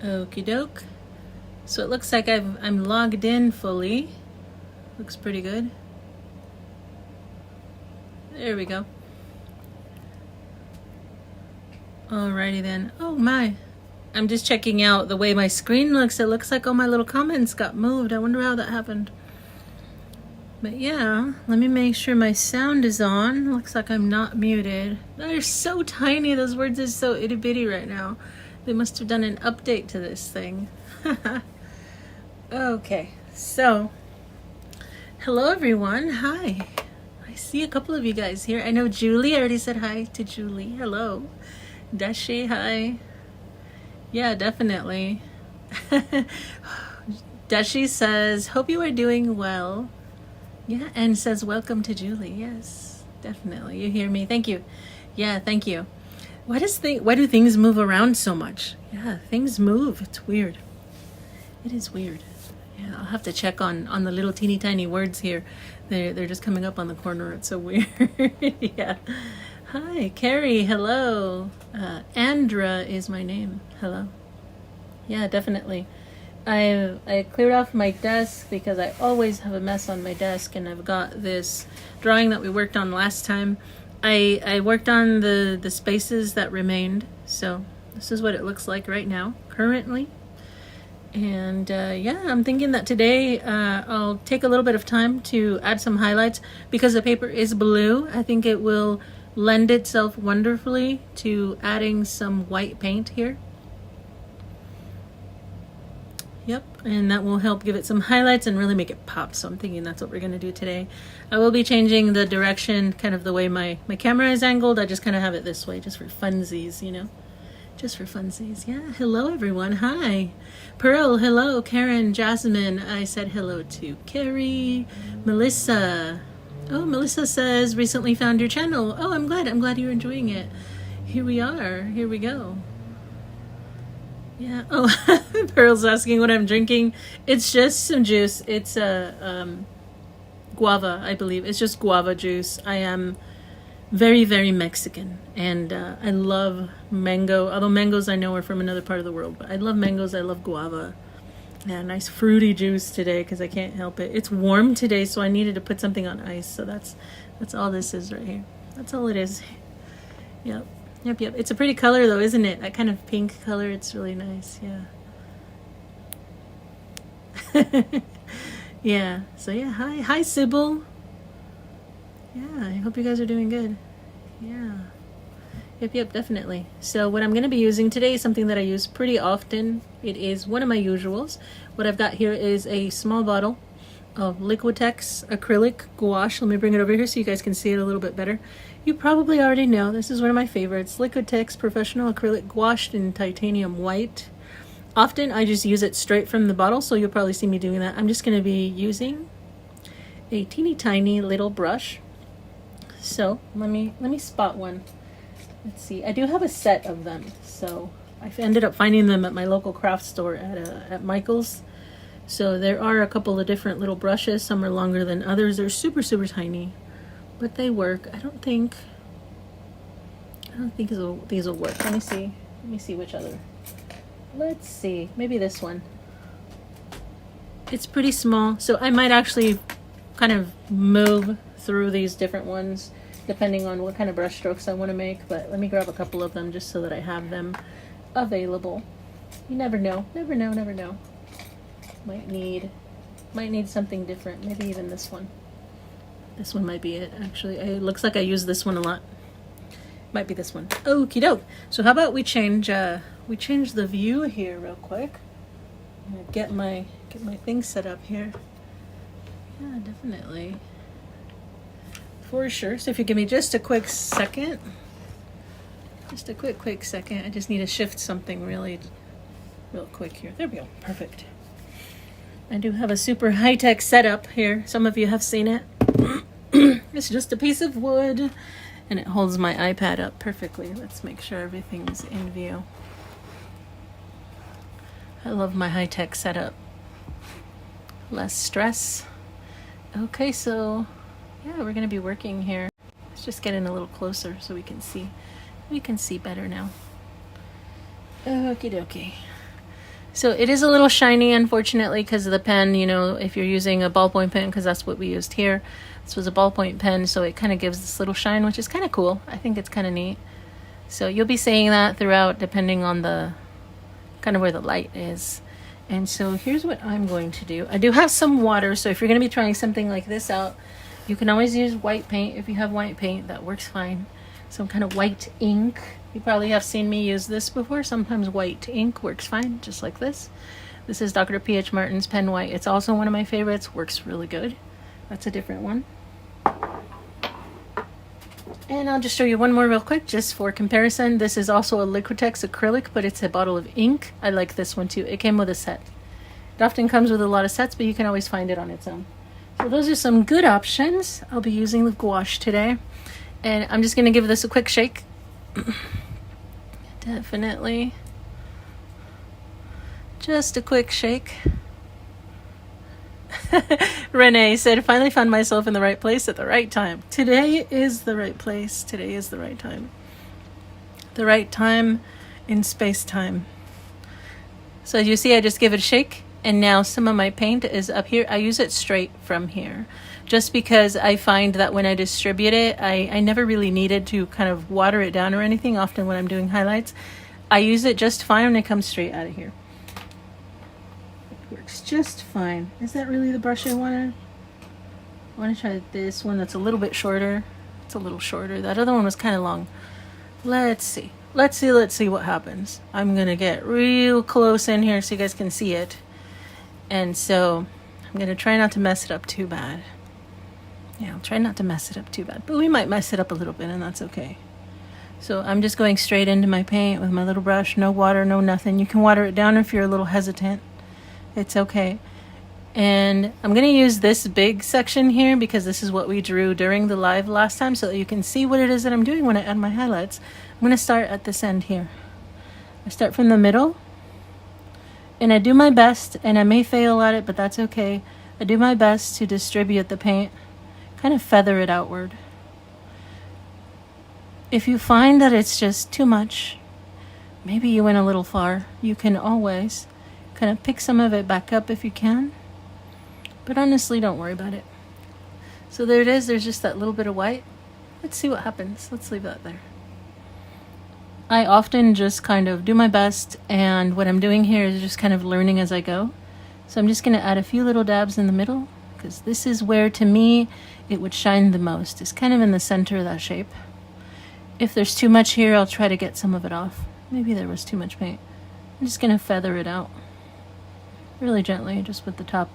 Okie doke. So it looks like I'm logged in fully. Looks pretty good. There we go. Alrighty then. Oh my. I'm just checking out the way my screen looks. It looks like all my little comments got moved. I wonder how that happened. But yeah, let me make sure my sound is on. Looks like I'm not muted. They're so tiny. Those words are so itty bitty right now. They must have done an update to this thing. Okay, so hello everyone. Hi. I see a couple of you guys here. I know Julie. I already said hi to Julie. Hello. Dashi, hi. Yeah, definitely. Dashi says, hope you are doing well. Yeah, and says, welcome to Julie. Yes, definitely. You hear me? Thank you. Yeah, thank you. Why do things move around so much? Yeah, things move. It's weird. It is weird. Yeah, I'll have to check on the little teeny tiny words here. They're just coming up on the corner. It's so weird. Yeah. Hi, Carrie. Hello. Andra is my name. Hello. Yeah, definitely. I cleared off my desk because I always have a mess on my desk, and I've got this drawing that we worked on last time. I worked on the spaces that remained, so this is what it looks like right now, currently. And yeah, I'm thinking that today I'll take a little bit of time to add some highlights because the paper is blue. I think it will lend itself wonderfully to adding some white paint here. Yep, and that will help give it some highlights and really make it pop. So I'm thinking that's what we're going to do today. I will be changing the direction, kind of the way my camera is angled. I just kind of have it this way just for funsies, you know. Just for funsies. Yeah, hello everyone. Hi. Pearl, hello. Karen, Jasmine. I said hello to Carrie. Melissa. Oh, Melissa says, recently found your channel. Oh, I'm glad you're enjoying it. Here we are. Here we go. Yeah. Oh, Pearl's asking what I'm drinking. It's just some juice. It's guava, I believe. It's just guava juice. I am very, very Mexican, and I love mango. Although mangoes I know are from another part of the world, but I love mangoes. I love guava. Yeah, nice fruity juice today because I can't help it. It's warm today, so I needed to put something on ice. So that's all this is right here. That's all it is. Yep. Yep. It's a pretty color though, isn't it? That kind of pink color. It's really nice. Yeah. Yeah. So yeah. Hi, Sybil. Yeah. I hope you guys are doing good. Yeah. Yep, definitely. So what I'm going to be using today is something that I use pretty often. It is one of my usuals. What I've got here is a small bottle of Liquitex acrylic gouache. Let me bring it over here so you guys can see it a little bit better. You probably already know this is one of my favorites. Liquitex Professional Acrylic Gouache in titanium white. Often I just use it straight from the bottle, so you'll probably see me doing that. I'm just going to be using a teeny tiny little brush. So let me spot one. Let's see. I do have a set of them, so I've ended up finding them at my local craft store at Michael's. So there are a couple of different little brushes. Some are longer than others. They're super, super tiny, but they work. I don't think these will work. Let me see. Let me see which other. Let's see. Maybe this one. It's pretty small, so I might actually kind of move through these different ones depending on what kind of brush strokes I want to make. But let me grab a couple of them just so that I have them available. You never know. Never know. Never know. Might need something different. Maybe even this one. This one might be it, actually. It looks like I use this one a lot. Might be this one. Okie doke. So how about we change the view here real quick. I'm gonna get my thing set up here. Yeah, definitely. For sure. So if you give me just a quick second. Just a quick second. I just need to shift something real quick here. There we go. Perfect. I do have a super high-tech setup here. Some of you have seen it. It's just a piece of wood, and it holds my iPad up perfectly. Let's make sure everything's in view. I love my high-tech setup. Less stress. Okay, so yeah, we're gonna be working here. Let's just get in a little closer so we can see. We can see better now. Okie dokie. So it is a little shiny, unfortunately, because of the pen. You know, if you're using a ballpoint pen, because that's what we used here. This was a ballpoint pen, so it kind of gives this little shine, which is kind of cool. I think it's kind of neat. So you'll be seeing that throughout, depending on the kind of where the light is. And so here's what I'm going to do. I do have some water, so if you're going to be trying something like this out, you can always use white paint. If you have white paint, that works fine. Some kind of white ink. You probably have seen me use this before. Sometimes white ink works fine, just like this. This is Dr. P.H. Martin's Pen White. It's also one of my favorites. Works really good. That's a different one. And I'll just show you one more real quick, just for comparison. This is also a Liquitex acrylic, but it's a bottle of ink. I like this one too. It came with a set. It often comes with a lot of sets, but you can always find it on its own. So those are some good options. I'll be using the gouache today. And I'm just going to give this a quick shake. Definitely. Just a quick shake. Renee said, finally found myself in the right place at the right time. Today is the right place. Today is the right time. The right time in space-time. So as you see, I just give it a shake. And now some of my paint is up here. I use it straight from here. Just because I find that when I distribute it, I never really needed to kind of water it down or anything. Often when I'm doing highlights, I use it just fine when it comes straight out of here. Works just fine. Is that really the brush I wanted? I want to try this one that's a little bit shorter. It's a little shorter. That other one was kind of long. Let's see. Let's see what happens. I'm going to get real close in here so you guys can see it. And so I'm going to try not to mess it up too bad. Yeah, I'll try not to mess it up too bad. But we might mess it up a little bit, and that's okay. So I'm just going straight into my paint with my little brush. No water, no nothing. You can water it down if you're a little hesitant. It's okay. And I'm going to use this big section here because this is what we drew during the live last time, so that you can see what it is that I'm doing when I add my highlights. I'm going to start at this end here. I start from the middle, and I do my best, and I may fail at it, but that's okay. I do my best to distribute the paint, kind of feather it outward. If you find that it's just too much, maybe you went a little far, you can always kind of pick some of it back up if you can. But honestly, don't worry about it. So there it is. There's just that little bit of white. Let's see what happens. Let's leave that there. I often just kind of do my best, and what I'm doing here is just kind of learning as I go. So I'm just going to add a few little dabs in the middle, because this is where, to me, it would shine the most. It's kind of in the center of that shape. If there's too much here, I'll try to get some of it off. Maybe there was too much paint. I'm just going to feather it out. Really gently, just with the top.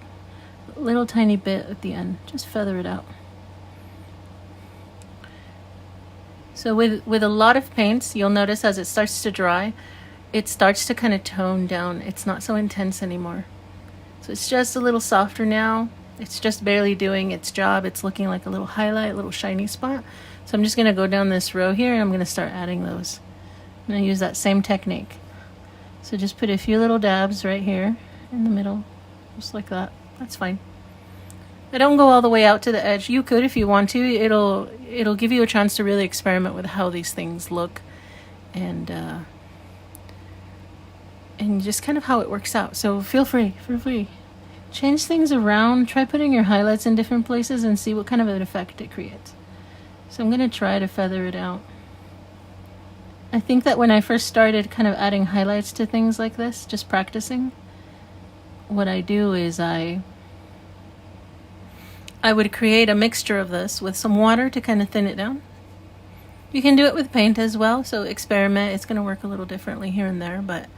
A little tiny bit at the end. Just feather it out. So with a lot of paints, you'll notice as it starts to dry, it starts to kind of tone down. It's not so intense anymore. So it's just a little softer now. It's just barely doing its job. It's looking like a little highlight, a little shiny spot. So I'm just going to go down this row here, and I'm going to start adding those. I'm going to use that same technique. So just put a few little dabs right here in the middle, just like that. That's fine. I don't go all the way out to the edge. You could if you want to. It'll give you a chance to really experiment with how these things look, and just kind of how it works out. So feel free. Change things around. Try putting your highlights in different places and see what kind of an effect it creates. So I'm going to try to feather it out. I think that when I first started kind of adding highlights to things like this, just practicing, what I do is I would create a mixture of this with some water to kind of thin it down. You can do it with paint as well, so experiment. It's going to work a little differently here and there, but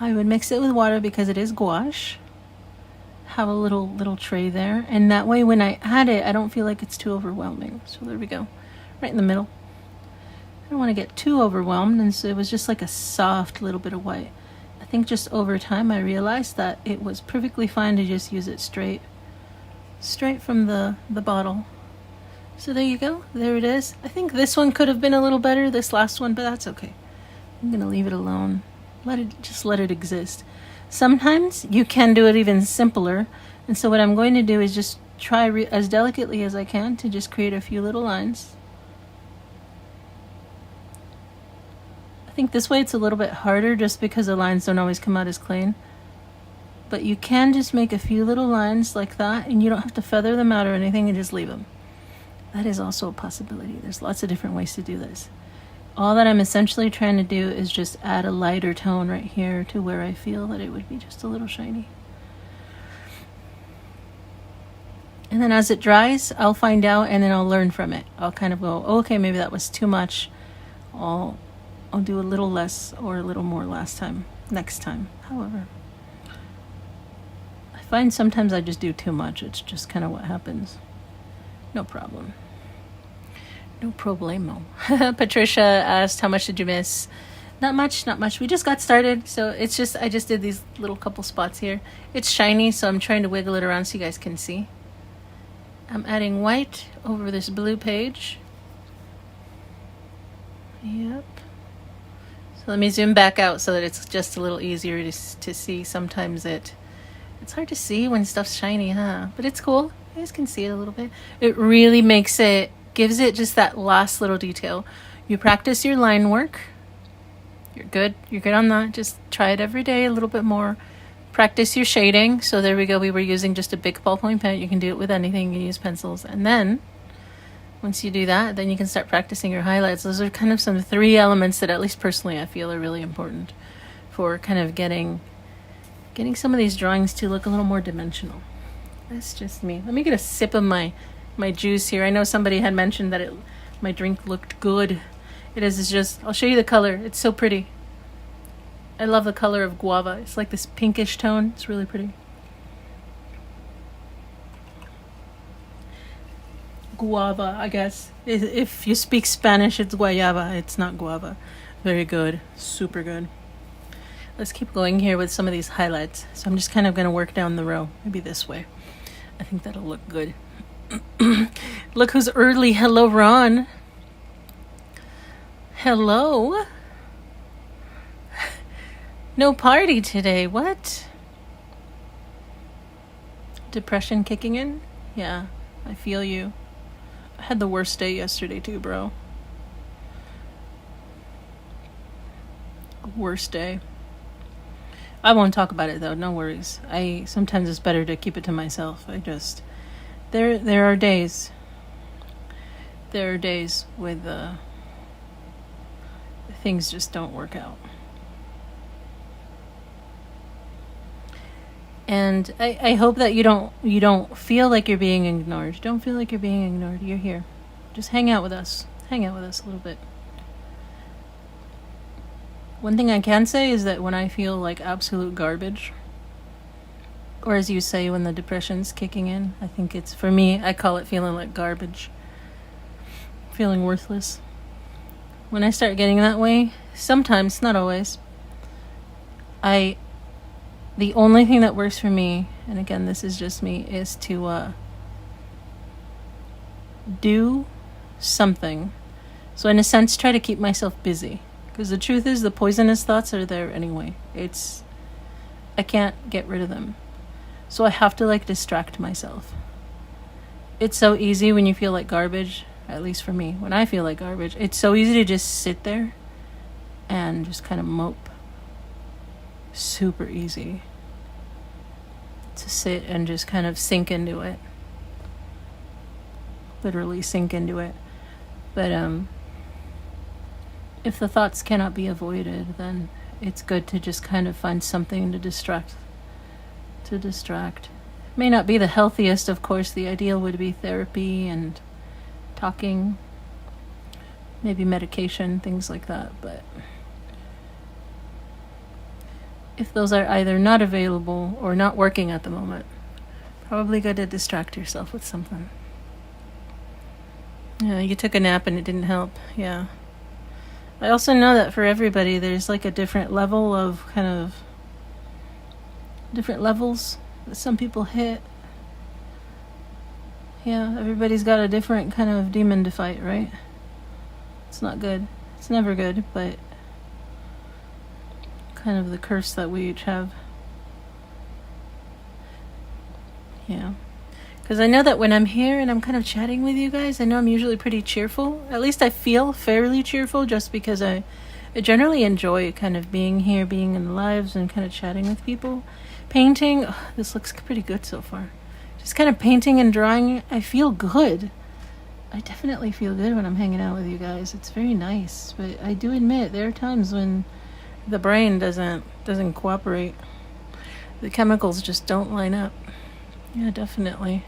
I would mix it with water because it is gouache. Have a little tray there, and that way when I add it, I don't feel like it's too overwhelming. So there we go, right in the middle. I don't want to get too overwhelmed, and so it was just like a soft little bit of white. I think just over time I realized that it was perfectly fine to just use it straight from the bottle. So there you go. There it is. I think this one could have been a little better, this last one, but that's okay. I'm gonna leave it alone. Let it exist. Sometimes you can do it even simpler, and so what I'm going to do is just try as delicately as I can to just create a few little lines. I think this way it's a little bit harder just because the lines don't always come out as clean. But you can just make a few little lines like that, and you don't have to feather them out or anything, and just leave them. That is also a possibility. There's lots of different ways to do this. All that I'm essentially trying to do is just add a lighter tone right here to where I feel that it would be just a little shiny. And then as it dries, I'll find out, and then I'll learn from it. I'll kind of go, oh, okay, maybe that was too much. I'll do a little less or a little more next time. However, I find sometimes I just do too much. It's just kind of what happens. No problem. No problemo. Patricia asked, how much did you miss? Not much. We just got started, so it's just, I just did these little couple spots here. It's shiny, so I'm trying to wiggle it around so you guys can see. I'm adding white over this blue page. Yep. So let me zoom back out so that it's just a little easier to see. Sometimes it's hard to see when stuff's shiny, huh? But it's cool. You guys can see it a little bit. It really gives it just that last little detail. You practice your line work. You're good on that. Just try it every day a little bit more. Practice your shading. So there we go. We were using just a big ballpoint pen. You can do it with anything. You can use pencils. And then once you do that, then you can start practicing your highlights. Those are kind of some 3 elements that, at least personally, I feel are really important for kind of getting some of these drawings to look a little more dimensional. That's just me. Let me get a sip of my juice here. I know somebody had mentioned that my drink looked good. It is. It's just, I'll show you the color. It's so pretty. I love the color of guava. It's like this pinkish tone. It's really pretty. Guava, I guess. If you speak Spanish, it's guayaba. It's not guava. Very good. Super good. Let's keep going here with some of these highlights. So I'm just kind of going to work down the row. Maybe this way. I think that'll look good. Look who's early. Hello, Ron. Hello. No party today. What? Depression kicking in? Yeah, I feel you. I had the worst day yesterday too, bro. Worst day. I won't talk about it though, no worries. Sometimes it's better to keep it to myself. There are days. There are days with things just don't work out. And I hope that you don't feel like you're being ignored. Don't feel like you're being ignored. You're here. Just hang out with us. Hang out with us a little bit. One thing I can say is that when I feel like absolute garbage, or as you say, when the depression's kicking in, I think it's, for me, I call it feeling like garbage. Feeling worthless. When I start getting that way, sometimes, not always, the only thing that works for me, and again, this is just me, is to do something. So in a sense, try to keep myself busy. Because the truth is, the poisonous thoughts are there anyway. I can't get rid of them. So I have to distract myself. It's so easy when you feel like garbage, at least for me, when I feel like garbage, it's so easy to just sit there and just kind of mope. Super easy to sit and just kind of sink into it. Literally sink into it. But if the thoughts cannot be avoided, then it's good to just kind of find something to distract. May not be the healthiest, of course. The ideal would be therapy and talking, maybe medication, things like that. But if those are either not available or not working at the moment, probably good to distract yourself with something. Yeah, you took a nap and it didn't help. Yeah. I also know that for everybody, there's a different level of different levels that some people hit. Yeah, everybody's got a different kind of demon to fight, right? It's not good. It's never good, but kind of the curse that we each have. Yeah. Because I know that when I'm here and I'm kind of chatting with you guys, I know I'm usually pretty cheerful. At least I feel fairly cheerful just because I generally enjoy kind of being here, being in lives and kind of chatting with people. painting. Oh, this looks pretty good so far. Just kind of painting and drawing. I feel good. I definitely feel good when I'm hanging out with you guys. It's very nice, but I do admit there are times when the brain doesn't cooperate. The chemicals just don't line up. Yeah, definitely.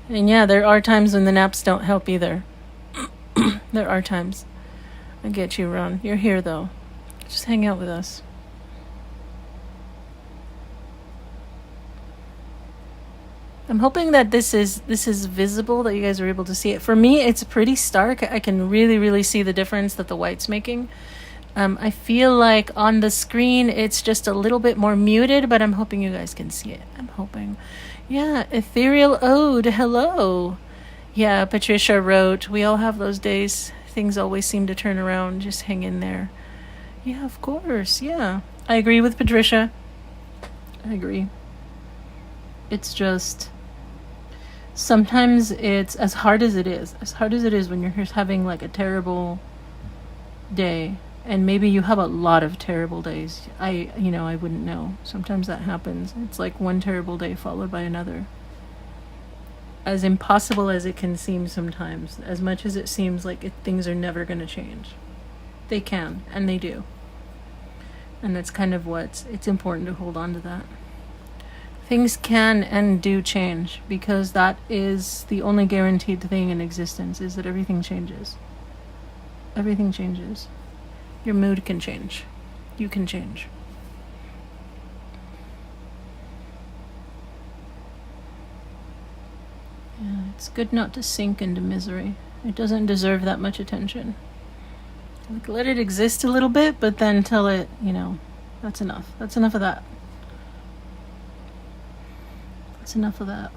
And yeah, there are times when the naps don't help either. There are times. I get you, Ron. You're here though. Just hang out with us. I'm hoping that this is visible, that you guys are able to see it. For me, it's pretty stark. I can really see the difference that the white's making. I feel like on the screen it's just a little bit more muted, but I'm hoping you guys can see it. I'm hoping. Yeah, Ethereal Ode, hello. Yeah, Patricia wrote, we all have those days. Things always seem to turn around. Just hang in there. Yeah, of course. Yeah. I agree with Patricia. I agree. It's just... sometimes it's as hard as it is when you're having like a terrible day, and maybe you have a lot of terrible days. I wouldn't know. Sometimes that happens. It's like one terrible day followed by another. As impossible as it can seem sometimes, as much as it seems like things are never going to change. They can, and they do. And that's kind of it's important to hold on to that. Things can and do change, because that is the only guaranteed thing in existence, is that everything changes. Everything changes. Your mood can change. You can change. Yeah, it's good not to sink into misery. It doesn't deserve that much attention. Like, let it exist a little bit, but then tell it, that's enough. That's enough of that. That's enough of that.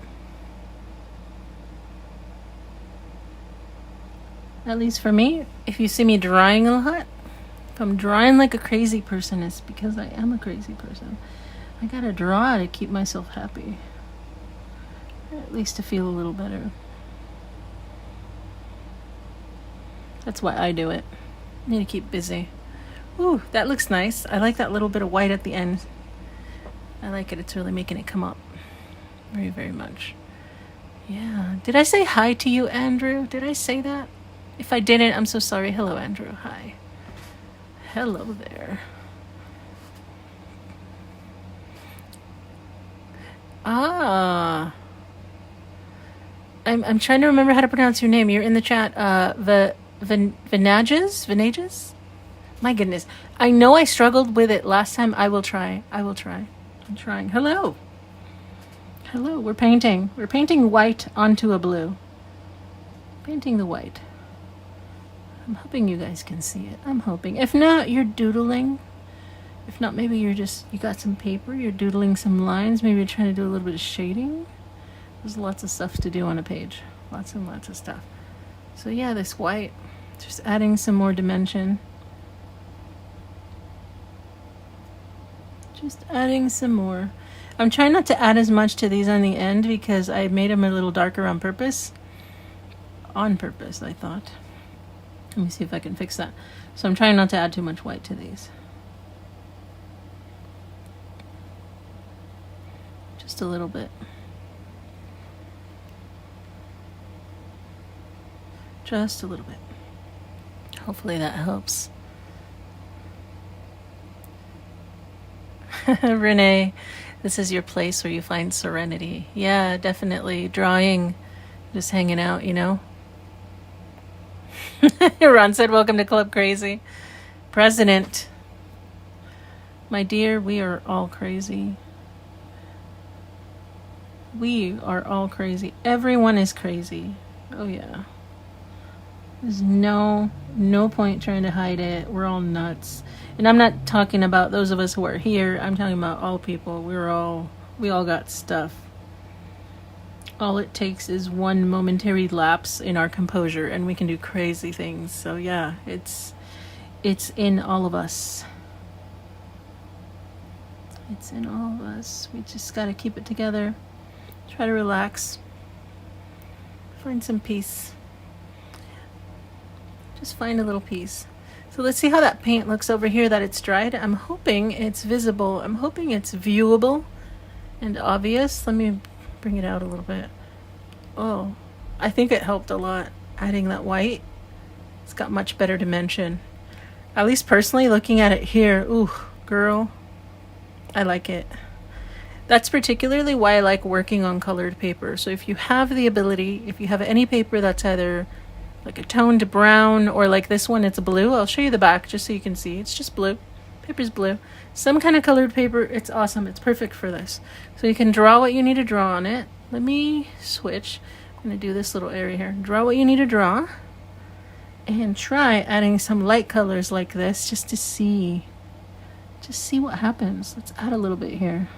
At least for me, if you see me drawing a lot, if I'm drawing like a crazy person, it's because I am a crazy person. I gotta draw to keep myself happy. Or at least to feel a little better. That's why I do it. I need to keep busy. Ooh, that looks nice. I like that little bit of white at the end. I like it. It's really making it come up. Very much. Yeah. Did I say hi to you, Andrew? Did I say that? If I didn't, I'm so sorry. Hello, Andrew. Hi. Hello there. I'm trying to remember how to pronounce your name. You're in the chat. Vinages? My goodness. I know I struggled with it last time. I will try. I'm trying. Hello. Hello. We're painting. We're painting white onto a blue. Painting the white. I'm hoping you guys can see it. I'm hoping. If not, you're doodling. If not, maybe you got some paper. You're doodling some lines. Maybe you're trying to do a little bit of shading. There's lots of stuff to do on a page. Lots and lots of stuff. So yeah, this white, just adding some more dimension. Just adding some more. I'm trying not to add as much to these on the end because I made them a little darker on purpose. On purpose, I thought. Let me see if I can fix that. So I'm trying not to add too much white to these. Just a little bit. Just a little bit. Hopefully that helps. Renee, this is your place where you find serenity. Yeah, definitely. Drawing, just hanging out, Ron said, welcome to Club Crazy. President. My dear, we are all crazy. We are all crazy. Everyone is crazy. Oh yeah. There's no point trying to hide it. We're all nuts. And I'm not talking about those of us who are here. I'm talking about all people. We all got stuff. All it takes is one momentary lapse in our composure and we can do crazy things. So yeah, it's in all of us. It's in all of us. We just got to keep it together. Try to relax. Find some peace. Just find a little piece. So let's see how that paint looks over here that it's dried. I'm hoping it's visible. I'm hoping it's viewable. and obvious. Let me bring it out a little bit. Oh, I think it helped a lot adding that white. It's got much better dimension. At least personally, looking at it here, ooh, girl, I like it. That's particularly why I like working on colored paper. So if you have the ability, if you have any paper that's either like a toned brown or like this one, it's blue. I'll show you the back just so you can see. It's just blue. Paper's blue. Some kind of colored paper. It's awesome. It's perfect for this. So you can draw what you need to draw on it. Let me switch. I'm going to do this little area here. Draw what you need to draw. And try adding some light colors like this just to see. Just see what happens. Let's add a little bit here.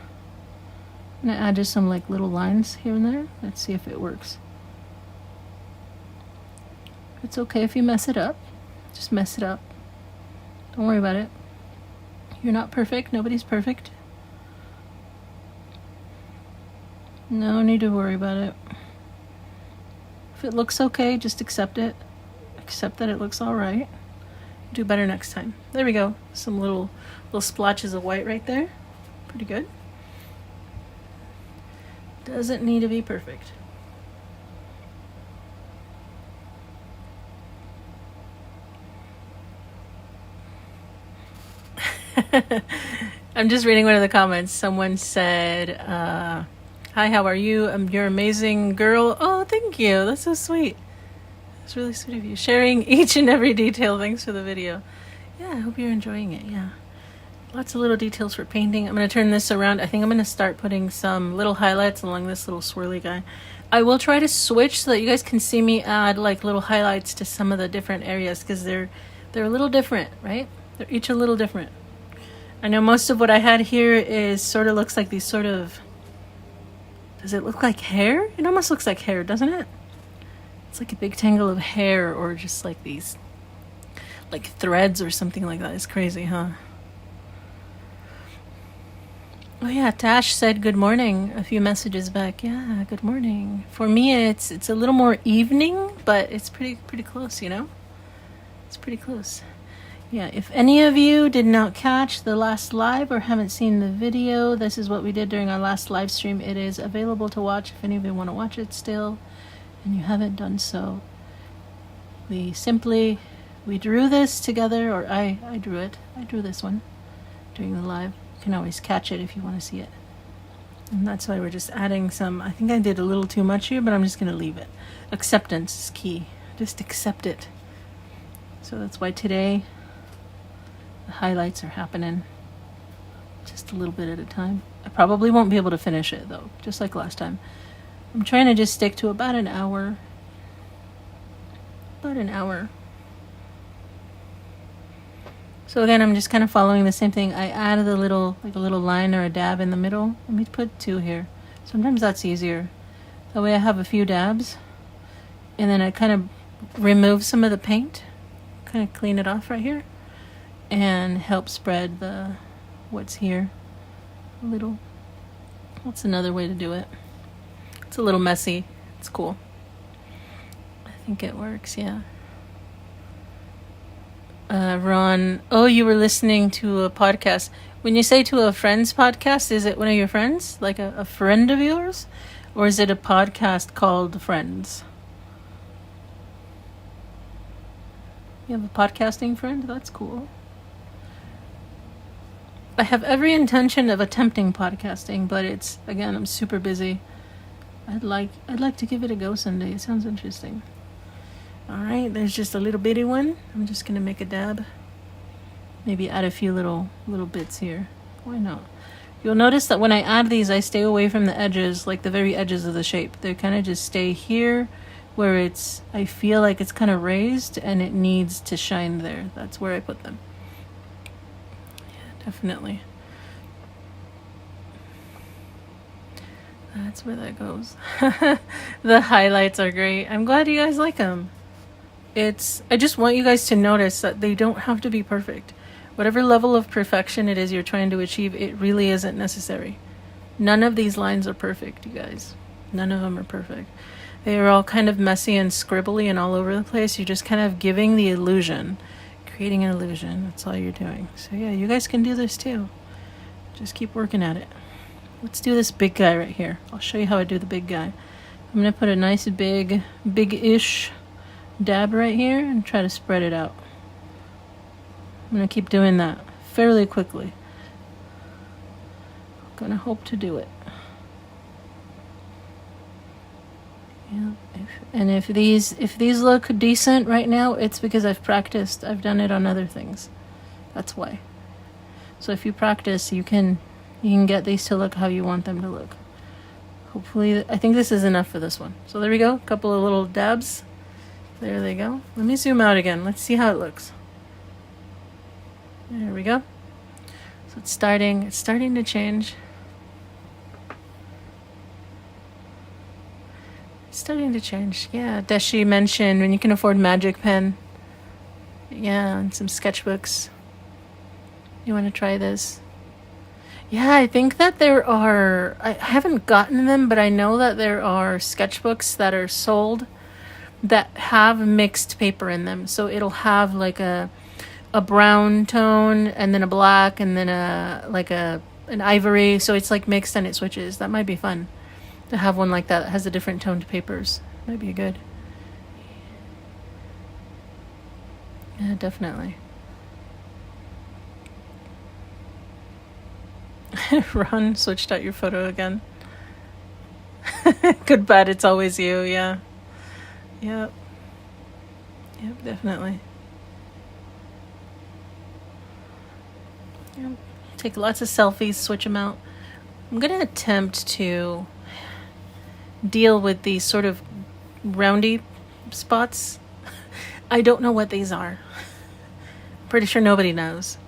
I'm going to add just some like little lines here and there. Let's see if it works. It's okay if you mess it up. Just mess it up. Don't worry about it. You're not perfect. Nobody's perfect. No need to worry about it. If it looks okay, just accept it. Accept that it looks alright. Do better next time. There we go. Some little splotches of white right there. Pretty good. Doesn't need to be perfect. I'm just reading one of the comments. Someone said, hi, how are you? You're amazing, girl. Oh, thank you. That's so sweet. That's really sweet of you. Sharing each and every detail. Thanks for the video. Yeah, I hope you're enjoying it. Yeah. Lots of little details for painting. I'm going to turn this around. I think I'm going to start putting some little highlights along this little swirly guy. I will try to switch so that you guys can see me add like little highlights to some of the different areas because they're a little different, right? They're each a little different. I know most of what I had here is sort of looks like these sort of, does it look like hair? It almost looks like hair, doesn't it? It's like a big tangle of hair or just like these like threads or something like that. It's crazy, huh? Oh yeah, Tash said good morning a few messages back. Yeah, good morning. For me it's a little more evening, but it's pretty close, you know? It's pretty close. Yeah, if any of you did not catch the last live or haven't seen the video, this is what we did during our last live stream. It is available to watch if any of you want to watch it still and you haven't done so. We drew this together, or I drew it. I drew this one during the live. You can always catch it if you want to see it. And that's why we're just adding some, I think I did a little too much here, but I'm just going to leave it. Acceptance is key. Just accept it. So that's why today the highlights are happening just a little bit at a time. I probably won't be able to finish it though, just like last time. I'm trying to just stick to about an hour. About an hour. So again, I'm just kind of following the same thing. I added a little line or a dab in the middle. Let me put 2 here. Sometimes that's easier. That way I have a few dabs. And then I kind of remove some of the paint. Kind of clean it off right here. And help spread what's here a little. That's another way to do it. It's a little messy. It's cool. I think it works, yeah. Ron, oh, you were listening to a podcast. When you say to a friend's podcast, is it one of your friends? Like a friend of yours? Or is it a podcast called Friends? You have a podcasting friend? That's cool. I have every intention of attempting podcasting, but it's, again, I'm super busy. I'd like to give it a go someday. It sounds interesting. All right, there's just a little bitty one. I'm just gonna make a dab. Maybe add a few little bits here. Why not? You'll notice that when I add these, I stay away from the edges, like the very edges of the shape. They kind of just stay here where I feel like it's kind of raised and it needs to shine there. That's where I put them. Yeah, definitely. That's where that goes. The highlights are great. I'm glad you guys like them. I just want you guys to notice that they don't have to be perfect. Whatever level of perfection it is you're trying to achieve, it really isn't necessary. None of these lines are perfect, you guys. None of them are perfect. They are all kind of messy and scribbly and all over the place. You're just kind of giving the illusion, creating an illusion. That's all you're doing. So yeah, you guys can do this too. Just keep working at it. Let's do this big guy right here. I'll show you how I do the big guy. I'm gonna put a nice big-ish dab right here and try to spread it out. I'm gonna keep doing that fairly quickly. Gonna hope to do it. Yeah. And if these look decent right now, it's because I've practiced. I've done it on other things. That's why. So if you practice, you can get these to look how you want them to look. Hopefully, I think this is enough for this one. So there we go. A couple of little dabs. There they go. Let me zoom out again. Let's see how it looks. There we go. So it's starting to change. It's starting to change. Yeah, Deshi mentioned when you can afford Magic Pen. Yeah, and some sketchbooks. You want to try this? Yeah, I think that there are, I haven't gotten them, but I know that there are sketchbooks that are sold that have mixed paper in them. So it'll have like a brown tone and then a black and then an ivory. So it's like mixed and it switches. That might be fun to have one like that has a different toned papers. Might be good. Yeah, definitely. Ron switched out your photo again. Good, bad, it's always you. Yeah. Yep, definitely. Yep. Take lots of selfies, switch them out. I'm gonna attempt to deal with these sort of roundy spots. I don't know what these are. Pretty sure nobody knows.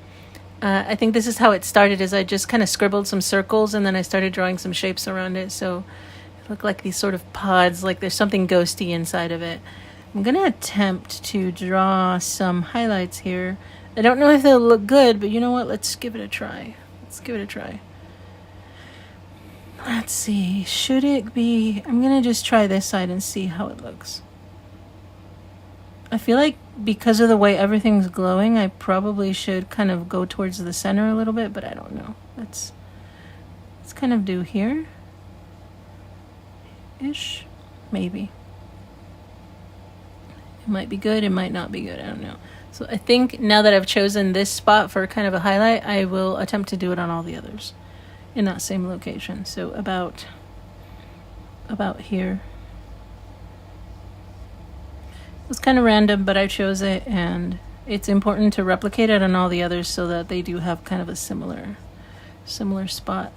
I think this is how it started, is I just kind of scribbled some circles and then I started drawing some shapes around it. So it looked like these sort of pods, like there's something ghosty inside of it. I'm going to attempt to draw some highlights here. I don't know if they'll look good, but you know what? Let's give it a try. Let's see. Should it be... I'm going to just try this side and see how it looks. I feel like because of the way everything's glowing, I probably should kind of go towards the center a little bit, but I don't know. Let's kind of do here. Ish. Maybe. It might be good, it might not be good, I don't know. So I think now that I've chosen this spot for kind of a highlight, I will attempt to do it on all the others in that same location. So about here. It was kind of random, but I chose it, and it's important to replicate it on all the others so that they do have kind of a similar spot.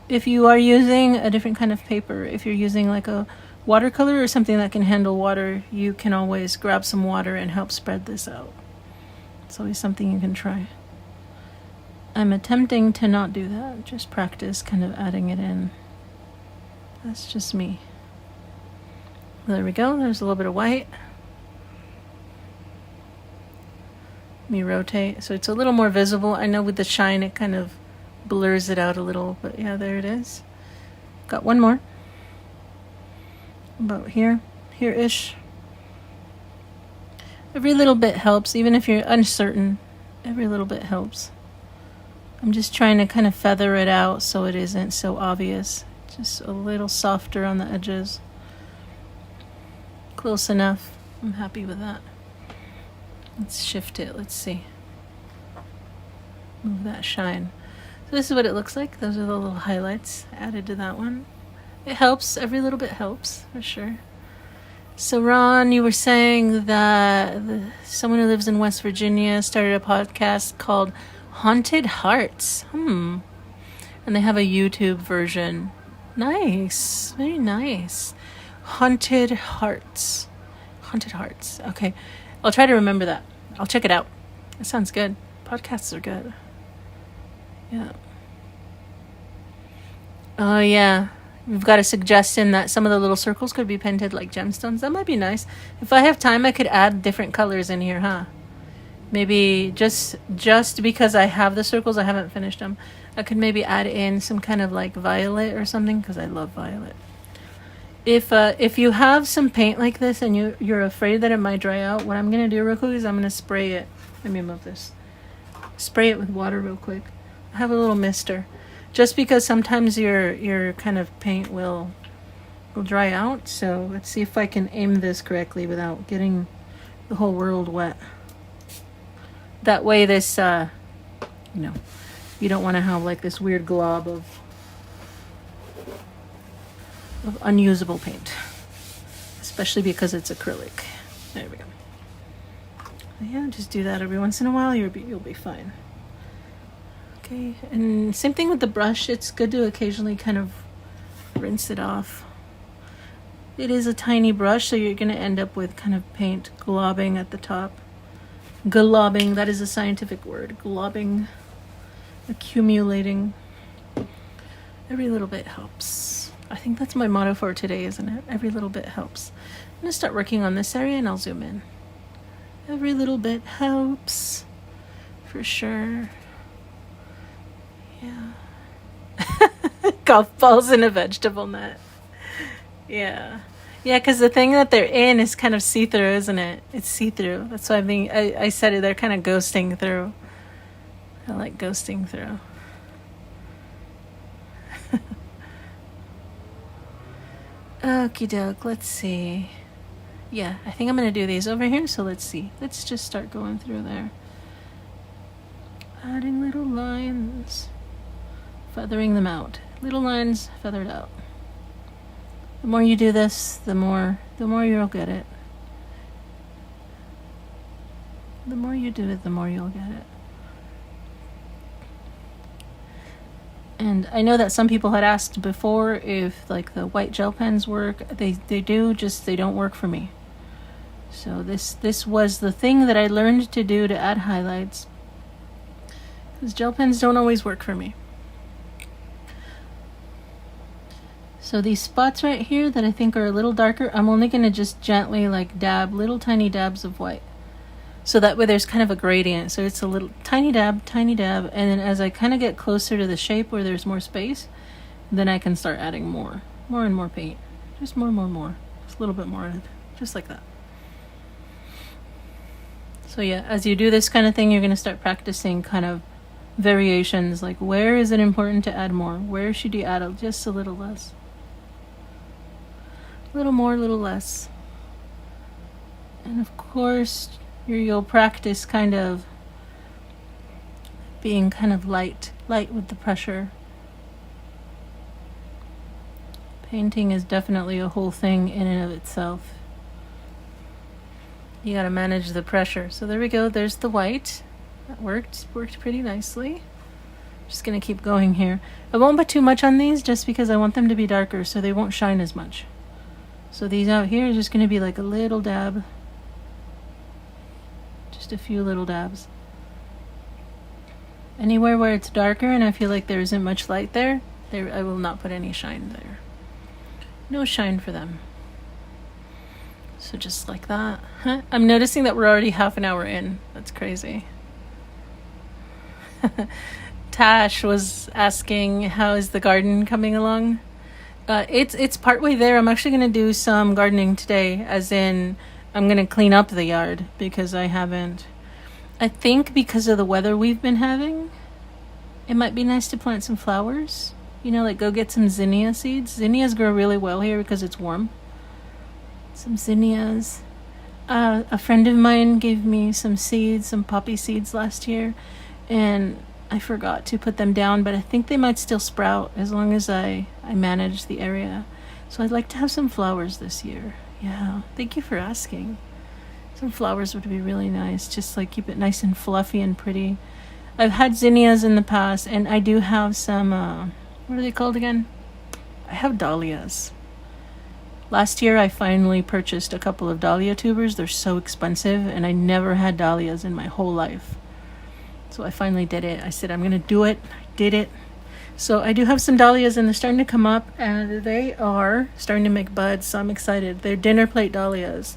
If you are using a different kind of paper, if you're using like a watercolor or something that can handle water, you can always grab some water and help spread this out. It's always something you can try. I'm attempting to not do that, just practice kind of adding it in. That's just me. There we go, there's a little bit of white. Let me rotate so it's a little more visible. I know with the shine it kind of blurs it out a little, but yeah, there it is. Got one more. About here-ish. Every little bit helps, even if you're uncertain. Every little bit helps. I'm just trying to kind of feather it out so it isn't so obvious. Just a little softer on the edges. Close enough. I'm happy with that. Let's shift it. Let's see. Move that shine. So this is what it looks like. Those are the little highlights added to that one. It helps. Every little bit helps, for sure. So Ron, you were saying that someone who lives in West Virginia started a podcast called Haunted Hearts. And they have a YouTube version. Nice. Very nice. Haunted Hearts. Okay. I'll try to remember that. I'll check it out. It sounds good. Podcasts are good. Yeah. Oh, yeah. We've got a suggestion that some of the little circles could be painted like gemstones. That might be nice. If I have time, I could add different colors in here, huh? Maybe just because I have the circles, I haven't finished them. I could maybe add in some kind of like violet or something, because I love violet. If you have some paint like this and you're afraid that it might dry out, what I'm going to do real quick is I'm going to spray it. Let me move this. Spray it with water real quick. I have a little mister. Just because sometimes your kind of paint will dry out. So let's see if I can aim this correctly without getting the whole world wet. That way this, you know, you don't want to have like this weird glob of unusable paint. Especially because it's acrylic. There we go. Yeah, just do that every once in a while. You'll be fine. Okay, and same thing with the brush. It's good to occasionally kind of rinse it off. It is a tiny brush, so you're going to end up with kind of paint globbing at the top. Globbing, that is a scientific word. Globbing, accumulating. Every little bit helps. I think that's my motto for today, isn't it? Every little bit helps. I'm going to start working on this area and I'll zoom in. Every little bit helps. For sure. Yeah. Golf balls in a vegetable net. Yeah. Yeah, because the thing that they're in is kind of see-through, isn't it? It's see-through. That's why I said it. They're kind of ghosting through. I like ghosting through. Okie doke. Let's see. Yeah, I think I'm going to do these over here. So let's see. Let's just start going through there. Adding little lines. Feathering them out. Little lines feathered out. The more you do this, the more you'll get it. The more you do it, the more you'll get it. And I know that some people had asked before if like the white gel pens work. They do, just they don't work for me. So this was the thing that I learned to do to add highlights. Because gel pens don't always work for me. So these spots right here that I think are a little darker, I'm only going to just gently like dab little tiny dabs of white. So that way there's kind of a gradient. So it's a little tiny dab, and then as I kind of get closer to the shape where there's more space, then I can start adding more and more paint. Just more. Just a little bit more, just like that. So yeah, as you do this kind of thing, you're going to start practicing kind of variations, like where is it important to add more? Where should you add just a little less? A little more, a little less. And of course, you'll practice kind of being kind of light with the pressure. Painting is definitely a whole thing in and of itself. You gotta manage the pressure. So there we go, there's the white. That worked pretty nicely. Just gonna keep going here. I won't put too much on these just because I want them to be darker so they won't shine as much. So these out here are just gonna be like a little dab. Just a few little dabs. Anywhere where it's darker and I feel like there isn't much light there, I will not put any shine there. No shine for them. So just like that. I'm noticing that we're already half an hour in. That's crazy. Tash was asking, how is the garden coming along? It's partway there. I'm actually going to do some gardening today, as in I'm going to clean up the yard because I haven't. I think because of the weather we've been having, it might be nice to plant some flowers. You know, like go get some zinnia seeds. Zinnias grow really well here because it's warm. Some zinnias. A friend of mine gave me some seeds, some poppy seeds last year, and I forgot to put them down, but I think they might still sprout as long as I manage the area. So I'd like to have some flowers this year. Yeah, thank you for asking. Some flowers would be really nice, just like keep it nice and fluffy and pretty. I've had zinnias in the past, and I do have some, what are they called again? I have dahlias. Last year I finally purchased a couple of dahlia tubers. They're so expensive, and I never had dahlias in my whole life. So I finally did it. I said, I'm going to do it. I did it. So I do have some dahlias, and they're starting to come up, and they are starting to make buds, so I'm excited. They're dinner plate dahlias.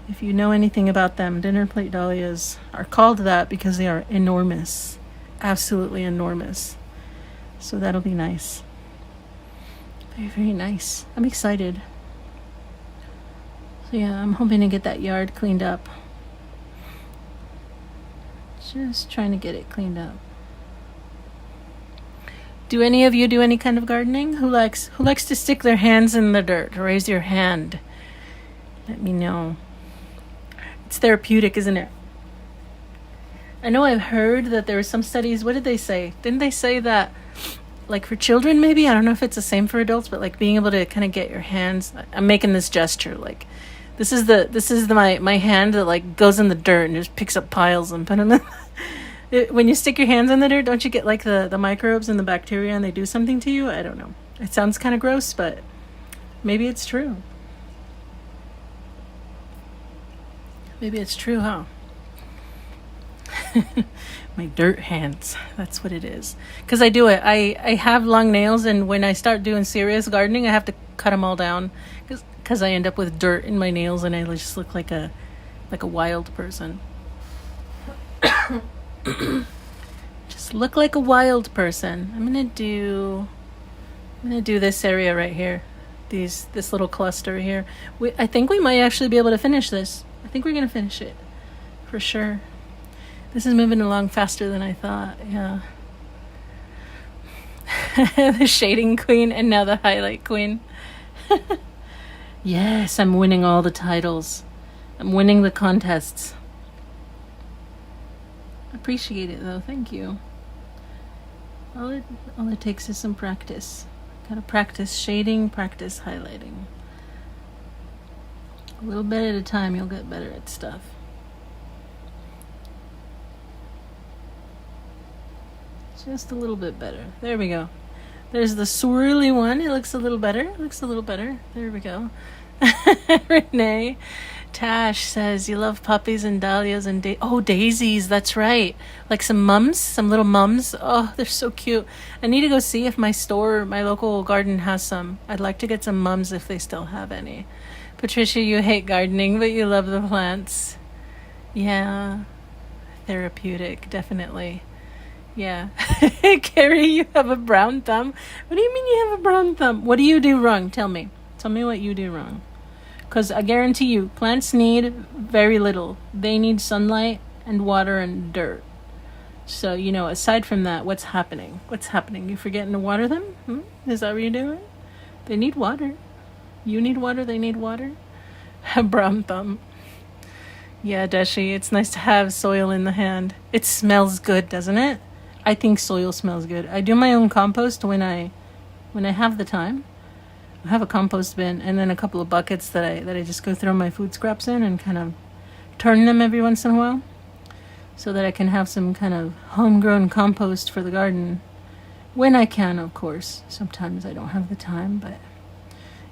If you know anything about them, dinner plate dahlias are called that because they are enormous. Absolutely enormous. So that'll be nice. Very, very nice. I'm excited. So yeah, I'm hoping to get that yard cleaned up. Just trying to get it cleaned up. Do any of you do any kind of gardening? Who likes to stick their hands in the dirt? Raise your hand. Let me know. It's therapeutic, isn't it? I know I've heard that there were some studies. What did they say? Didn't they say that, like for children maybe? I don't know if it's the same for adults, but like being able to kind of get your hands. I'm making this gesture like this is my hand that like goes in the dirt and just picks up piles and put them in. When you stick your hands in the dirt, don't you get like the microbes and the bacteria and they do something to you? I don't know. It sounds kind of gross, but maybe it's true. Maybe it's true, huh? My dirt hands. That's what it is. Because I do it. I have long nails, and when I start doing serious gardening, I have to cut them all down because I end up with dirt in my nails, and I just look like a wild person. Just look like a wild person. I'm gonna do this area right here. This little cluster here. I think we might actually be able to finish this. I think we're gonna finish it for sure. This is moving along faster than I thought. Yeah. The shading queen and now the highlight queen. Yes, I'm winning all the titles. I'm winning the contests. Appreciate it though. Thank you. All it takes is some practice. Gotta practice shading, practice highlighting. A little bit at a time, you'll get better at stuff. Just a little bit better. There we go. There's the swirly one. It looks a little better. There we go. Renee. Tash says, you love puppies and dahlias and daisies. That's right. Like some little mums. Oh, they're so cute. I need to go see if my local garden has some. I'd like to get some mums if they still have any. Patricia, you hate gardening, but you love the plants. Yeah. Therapeutic, definitely. Yeah. Carrie, you have a brown thumb. What do you mean you have a brown thumb? What do you do wrong? Tell me what you do wrong. Because I guarantee you, plants need very little. They need sunlight and water and dirt. So, aside from that, what's happening? You forgetting to water them? Is that what you're doing? They need water. You need water, they need water. A brown thumb. Yeah, Deshi, it's nice to have soil in the hand. It smells good, doesn't it? I think soil smells good. I do my own compost when I have the time. I have a compost bin and then a couple of buckets that I just go throw my food scraps in and kind of turn them every once in a while so that I can have some kind of homegrown compost for the garden when I can, of course. Sometimes I don't have the time, but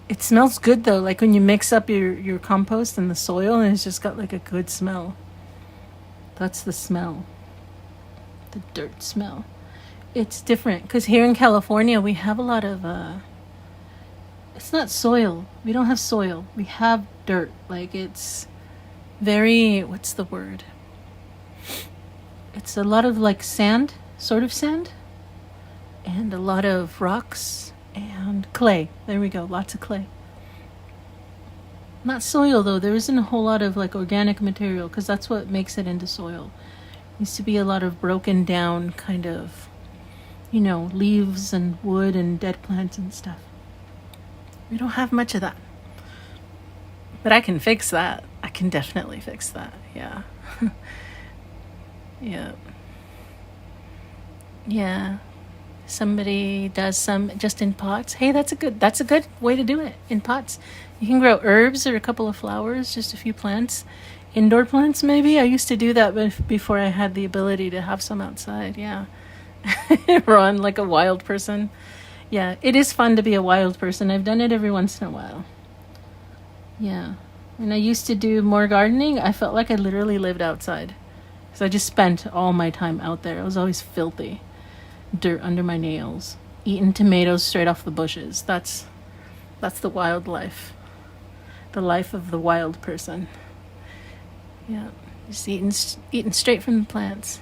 it smells good though. Like when you mix up your compost and the soil and it's just got like a good smell. That's the smell. The dirt smell. It's different because here in California we have a lot of it's not soil. We don't have soil. We have dirt. Like it's very, what's the word? It's a lot of like sand, sort of sand, and a lot of rocks and clay. There we go. Lots of clay. Not soil though. There isn't a whole lot of like organic material because that's what makes it into soil. Used to be a lot of broken down kind of, leaves and wood and dead plants and stuff. We don't have much of that. But I can fix that. I can definitely fix that. Yeah. Yeah. Yeah. Somebody does some just in pots. Hey, that's a good way to do it, in pots. You can grow herbs or a couple of flowers, just a few plants. Indoor plants, maybe. I used to do that before I had the ability to have some outside. Yeah. Run like a wild person. Yeah, it is fun to be a wild person. I've done it every once in a while. Yeah. When I used to do more gardening, I felt like I literally lived outside. Because I just spent all my time out there. I was always filthy. Dirt under my nails. Eating tomatoes straight off the bushes. That's the wild life. The life of the wild person. Yeah. Just eating straight from the plants.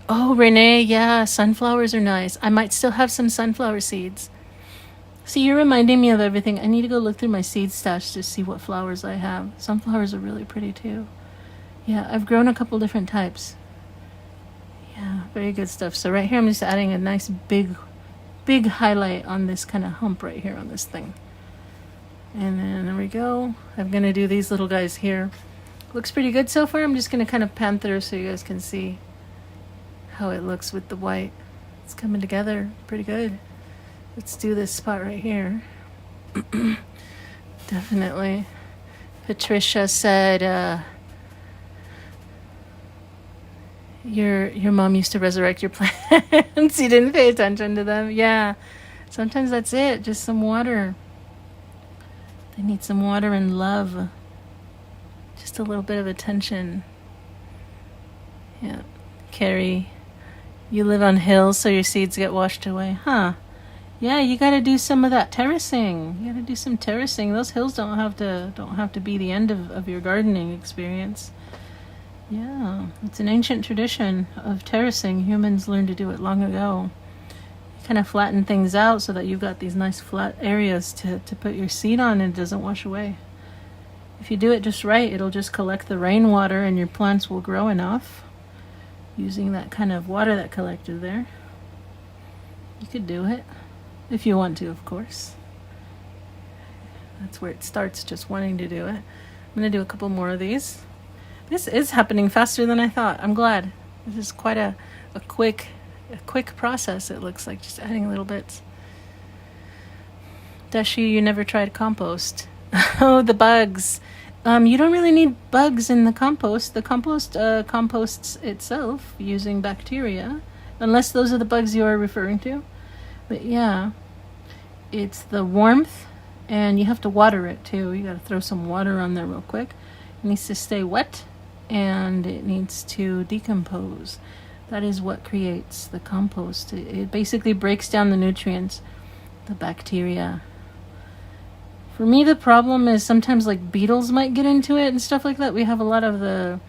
Oh, Renee, yeah, sunflowers are nice. I might still have some sunflower seeds. See, you're reminding me of everything. I need to go look through my seed stash to see what flowers I have. Sunflowers are really pretty too. Yeah, I've grown a couple different types. Yeah. Very good stuff. So right here, I'm just adding a nice big highlight on this kind of hump right here on this thing. And then there we go. I'm going to do these little guys here. Looks pretty good so far. I'm just going to kind of pan through so you guys can see how it looks with the white. It's coming together pretty good. Let's do this spot right here. Definitely. Patricia said, your mom used to resurrect your plants. You didn't pay attention to them. Yeah. Sometimes that's it. Just some water. They need some water and love. Just a little bit of attention. Yeah. Carrie, you live on hills so your seeds get washed away. Huh. Yeah, you got to do some of that terracing. You got to do some terracing. Those hills don't have to be the end of your gardening experience. Yeah, it's an ancient tradition of terracing. Humans learned to do it long ago. You kind of flatten things out so that you've got these nice flat areas to put your seed on and it doesn't wash away. If you do it just right, it'll just collect the rainwater and your plants will grow enough using that kind of water that collected there. You could do it. If you want to, of course. That's where it starts, just wanting to do it. I'm going to do a couple more of these. This is happening faster than I thought. I'm glad. This is quite a quick process, it looks like, just adding little bits. Dashi, you never tried compost. Oh, the bugs. You don't really need bugs in the compost. The compost composts itself using bacteria, unless those are the bugs you are referring to. But yeah, it's the warmth, and you have to water it too. You got to throw some water on there real quick. It needs to stay wet, and it needs to decompose. That is what creates the compost. It basically breaks down the nutrients, the bacteria. For me, the problem is sometimes like beetles might get into it and stuff like that. We have a lot of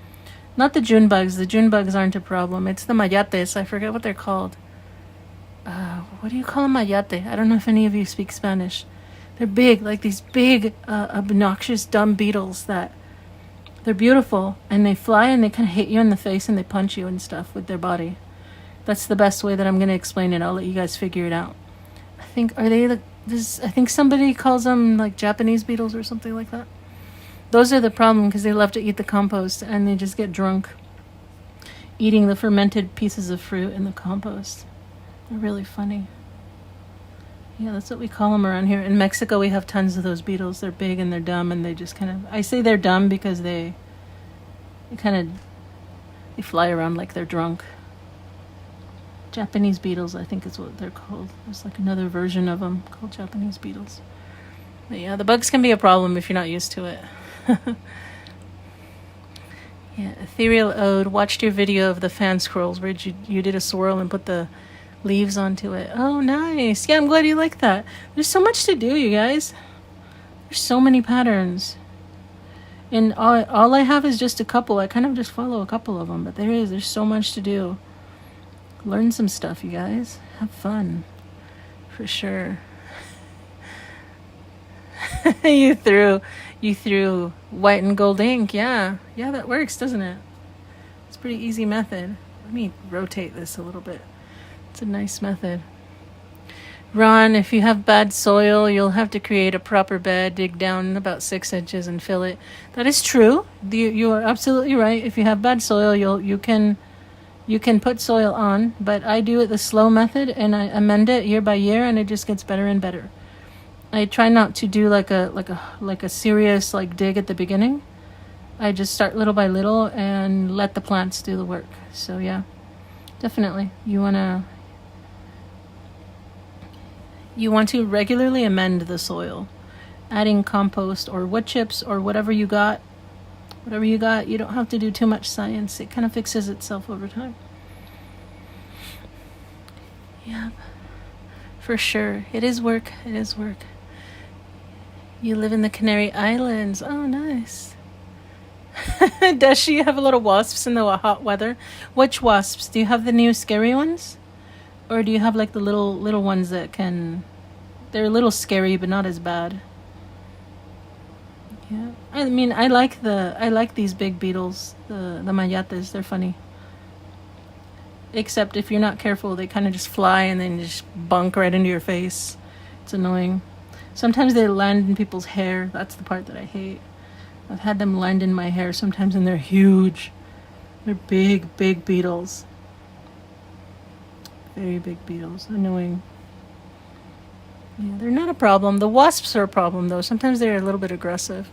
not the June bugs. The June bugs aren't a problem. It's the mayates. I forget what they're called. What do you call them? Mayate? I don't know if any of you speak Spanish. They're big, like these big, obnoxious, dumb beetles that they're beautiful and they fly and they kind of hit you in the face and they punch you and stuff with their body. That's the best way that I'm going to explain it. I'll let you guys figure it out. I think somebody calls them like Japanese beetles or something like that. Those are the problem because they love to eat the compost and they just get drunk eating the fermented pieces of fruit in the compost. They're really funny. Yeah, that's what we call them around here. In Mexico, we have tons of those beetles. They're big and they're dumb and they just kind of... I say they're dumb because they fly around like they're drunk. Japanese beetles, I think is what they're called. There's like another version of them called Japanese beetles. But yeah, the bugs can be a problem if you're not used to it. Yeah, Ethereal Ode watched your video of the fan scrolls where you did a swirl and put the leaves onto it. Oh, nice. Yeah, I'm glad you like that. There's so much to do, you guys. There's so many patterns. And all I have is just a couple. I kind of just follow a couple of them, but there's so much to do. Learn some stuff, you guys. Have fun. For sure. You threw white and gold ink. Yeah, that works, doesn't it? It's a pretty easy method. Let me rotate this a little bit. It's a nice method. Ron, if you have bad soil, you'll have to create a proper bed, dig down about 6 inches and fill it. That is true. You are absolutely right. If you have bad soil, you can put soil on, but I do it the slow method and I amend it year by year and it just gets better and better. I try not to do like a serious like dig at the beginning. I just start little by little and let the plants do the work. So yeah, definitely you want to regularly amend the soil, adding compost or wood chips or whatever you got. You don't have to do too much science. It kind of fixes itself over time. Yeah, for sure. It is work. You live in the Canary Islands. Oh, nice. Does she have a lot of wasps in the hot weather? Which wasps? Do you have the new scary ones? Or do you have like the little ones that they're a little scary but not as bad? Yeah. I mean, I like these big beetles, the mayates. They're funny. except if you're not careful, they kind of just fly and then just bunk right into your face. It's annoying. Sometimes they land in people's hair. That's the part that I hate. I've had them land in my hair sometimes, and they're huge. They're big, big beetles. Very big beetles. Annoying. Yeah, they're not a problem. The wasps are a problem, though. Sometimes they're a little bit aggressive.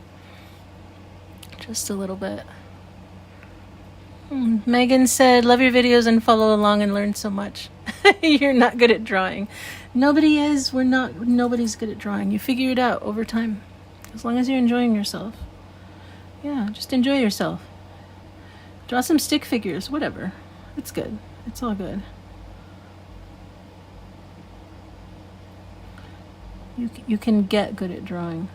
Just a little bit. Megan said, love your videos and follow along and learn so much. You're not good at drawing. Nobody is. Nobody's good at drawing. You figure it out over time. As long as you're enjoying yourself. Yeah, just enjoy yourself. Draw some stick figures, whatever. It's good. It's all good. You can get good at drawing.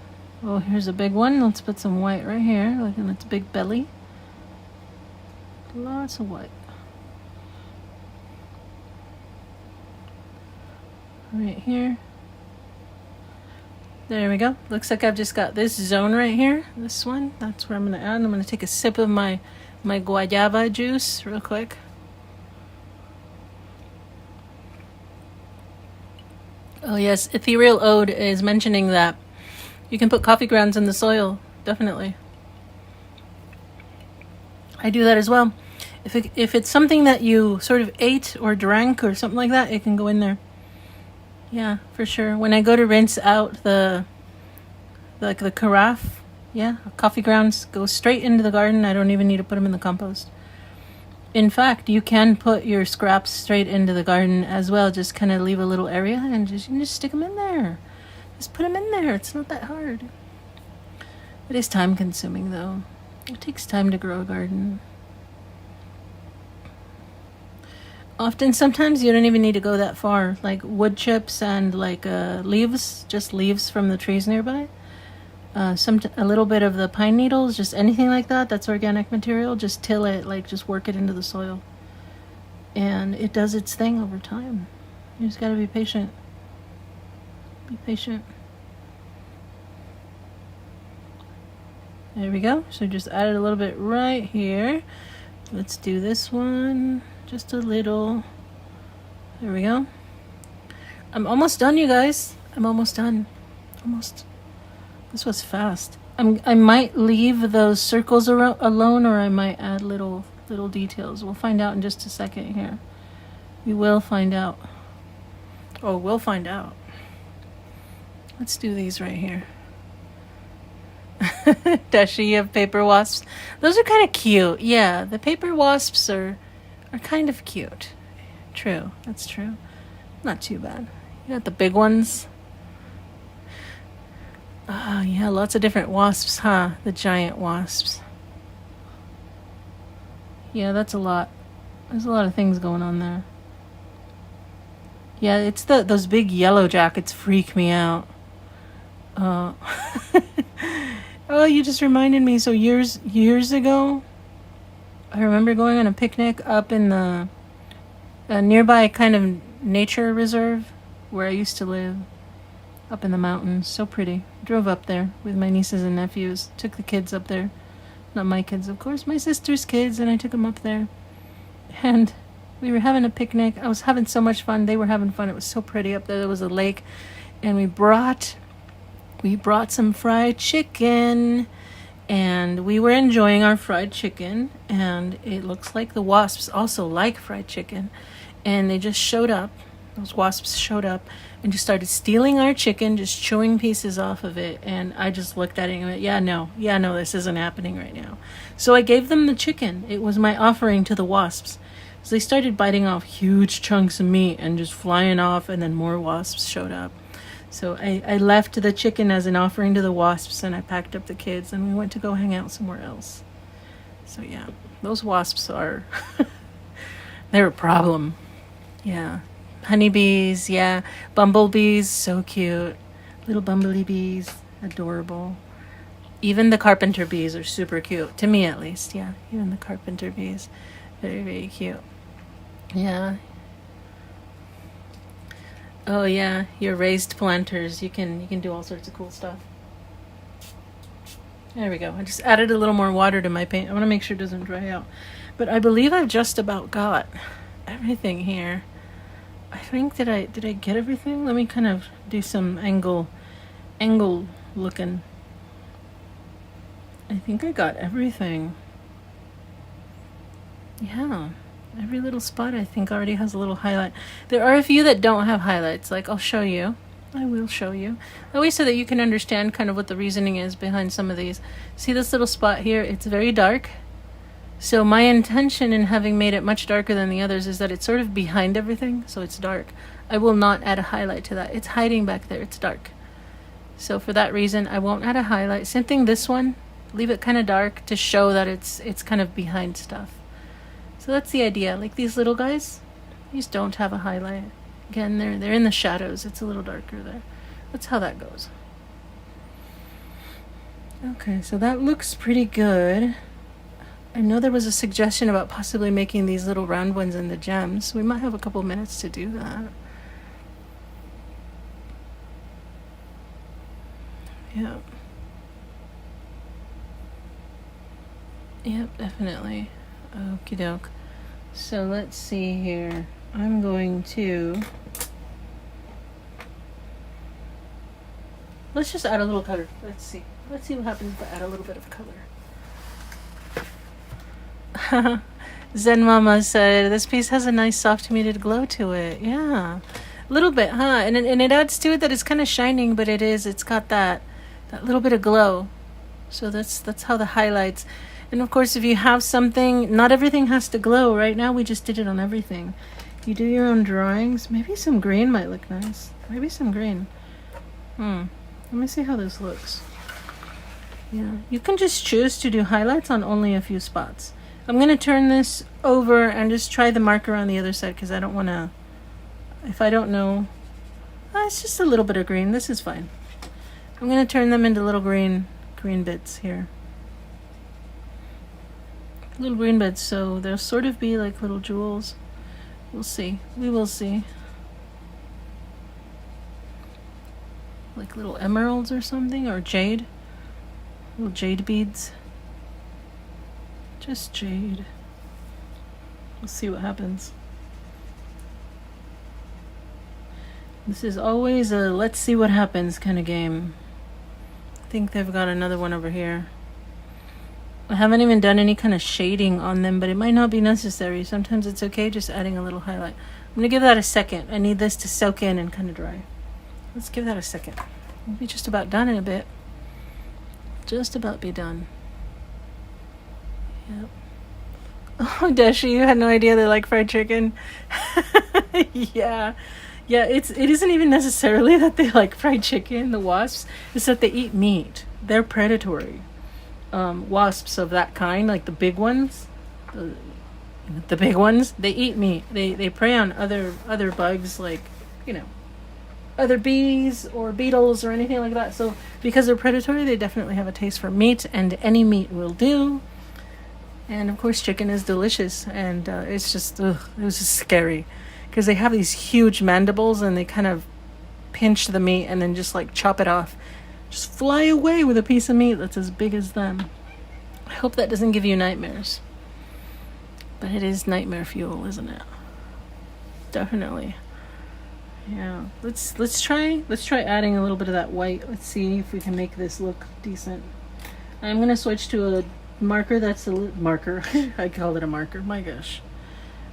Oh, here's a big one. Let's put some white right here, like in its big belly. Lots of white. Right here. There we go. Looks like I've just got this zone right here. This one. That's where I'm going to add. I'm going to take a sip of my guayaba juice real quick. Oh yes, Ethereal Ode is mentioning that you can put coffee grounds in the soil. Definitely. I do that as well. If it's something that you sort of ate or drank or something like that, it can go in there. Yeah, for sure. When I go to rinse out the carafe, yeah, coffee grounds go straight into the garden. I don't even need to put them in the compost. In fact, you can put your scraps straight into the garden as well. Just kind of leave a little area and you can just stick them in there. Just put them in there. It's not that hard. It is time consuming though. It takes time to grow a garden. Often, sometimes you don't even need to go that far. Like wood chips and like leaves, just leaves from the trees nearby. A little bit of the pine needles, just anything like that. That's organic material. Just till it, like just work it into the soil. And it does its thing over time. You just gotta be patient. Be patient. There we go. So just added a little bit right here. Let's do this one. Just a little. There we go. I'm almost done, you guys. I'm almost done. Almost. This was fast. I might leave those circles alone, or I might add little details. We'll find out in just a second here. We will find out. Oh, we'll find out. Let's do these right here. Does she have paper wasps? Those are kind of cute. Yeah, the paper wasps are kind of cute. True, that's true. Not too bad. You got the big ones. Oh, yeah, lots of different wasps, huh? The giant wasps. Yeah, that's a lot. There's a lot of things going on there. Yeah, it's those big yellow jackets freak me out. Oh, you just reminded me. So years ago, I remember going on a picnic up in the nearby kind of nature reserve where I used to live, up in the mountains. So pretty. Drove up there with my nieces and nephews. Took the kids up there. Not my kids, of course, my sister's kids, and I took them up there. And we were having a picnic. I was having so much fun. They were having fun. It was so pretty up there. There was a lake, and we brought some fried chicken. And we were enjoying our fried chicken, and it looks like the wasps also like fried chicken. And they just showed up. Those wasps showed up and just started stealing our chicken, just chewing pieces off of it. And I just looked at it and went, yeah, no, this isn't happening right now. So I gave them the chicken. It was my offering to the wasps. So they started biting off huge chunks of meat and just flying off, and then more wasps showed up. So I left the chicken as an offering to the wasps, and I packed up the kids, and we went to go hang out somewhere else. So yeah, those wasps are, they're a problem. Yeah. Honeybees, yeah. Bumblebees, so cute. Little bumblebee bees, adorable. Even the carpenter bees are super cute, to me at least, yeah. Even the carpenter bees, very, very cute. Yeah. Oh yeah, your raised planters. You can do all sorts of cool stuff. There we go. I just added a little more water to my paint. I want to make sure it doesn't dry out. But I believe I've just about got everything here. I think, did I get everything? Let me kind of do some angle looking. I think I got everything. Yeah, every little spot I think already has a little highlight. There are a few that don't have highlights, like I'll show you. I will show you. Always so that you can understand kind of what the reasoning is behind some of these. See this little spot here? It's very dark. So my intention in having made it much darker than the others is that it's sort of behind everything, so it's dark. I will not add a highlight to that. It's hiding back there. It's dark. So for that reason, I won't add a highlight. Same thing this one. Leave it kind of dark to show that it's kind of behind stuff. So that's the idea. Like these little guys, these don't have a highlight. Again, they're in the shadows. It's a little darker there. That's how that goes. Okay, so that looks pretty good. I know there was a suggestion about possibly making these little round ones in the gems. We might have a couple minutes to do that. Yep. Yep, definitely. Okie doke. So let's see here. I'm going to... Let's just add a little color. Let's see. Let's see what happens if I add a little bit of color. Zen Mama said, this piece has a nice soft muted glow to it. Yeah. A little bit, huh? And it adds to it that it's kind of shining, but it's got that little bit of glow. So that's how the highlights... And of course, if you have something, not everything has to glow. Right now, we just did it on everything. You do your own drawings. Maybe some green might look nice. Maybe some green. Let me see how this looks. Yeah, you can just choose to do highlights on only a few spots. I'm going to turn this over and just try the marker on the other side because I don't want to, if I don't know, it's just a little bit of green. This is fine. I'm going to turn them into little green bits here. Little green bits, so they'll sort of be like little jewels. We'll see. We will see. Like little emeralds or something, or jade. Little jade beads. Just jade. We'll see what happens. This is always a let's see what happens kind of game. I think they've got another one over here. I haven't even done any kind of shading on them, but it might not be necessary. Sometimes it's okay just adding a little highlight. I'm going to give that a second. I need this to soak in and kind of dry. Let's give that a second. We'll be just about done in a bit. Just about be done. Yep. Oh, Deshi, you had no idea they like fried chicken. Yeah. Yeah, it isn't even necessarily that they like fried chicken, the wasps. It's that they eat meat. They're predatory. Wasps of that kind, like the big ones, the big ones, they eat meat. They prey on other bugs, like, you know, other bees or beetles or anything like that. So because they're predatory, they definitely have a taste for meat, and any meat will do. And of course, chicken is delicious, and it's just it was just scary because they have these huge mandibles and they kind of pinch the meat and then just like chop it off. Just fly away with a piece of meat that's as big as them. I hope that doesn't give you nightmares. But it is nightmare fuel, isn't it? Definitely. Yeah. Let's try adding a little bit of that white. Let's see if we can make this look decent. I'm gonna switch to a marker that's a marker. I called it a marker. My gosh.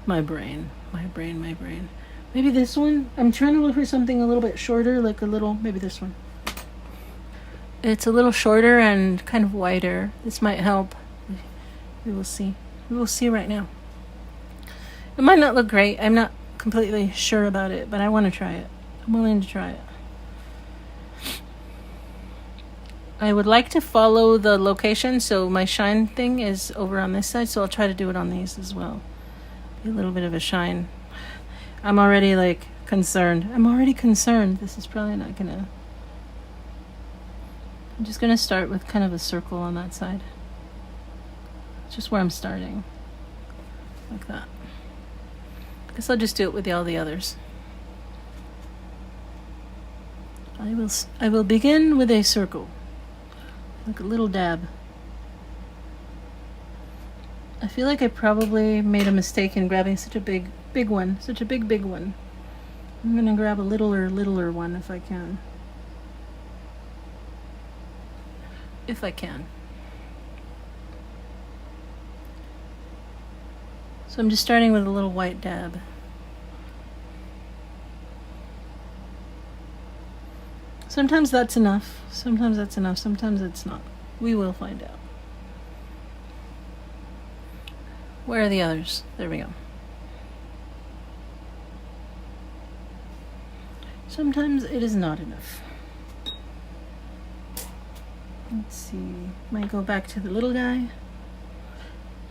My brain. Maybe this one? I'm trying to look for something a little bit shorter, like maybe this one. It's a little shorter and kind of wider. This might help. We will see. We will see right now. It might not look great. I'm not completely sure about it, but I want to try it. I'm willing to try it. I would like to follow the location, so my shine thing is over on this side, so I'll try to do it on these as well. Be a little bit of a shine. I'm already like concerned. This is probably not gonna... I'm just going to start with kind of a circle on that side. Just where I'm starting. Like that. I guess I'll just do it with all the others. I will begin with a circle. Like a little dab. I feel like I probably made a mistake in grabbing such a big big one, such a big one. I'm gonna grab a littler one if I can. If I can. So I'm just starting with a little white dab. Sometimes that's enough. Sometimes that's enough. Sometimes it's not. We will find out. Where are the others? There we go. Sometimes it is not enough. Let's see. Might go back to the little guy.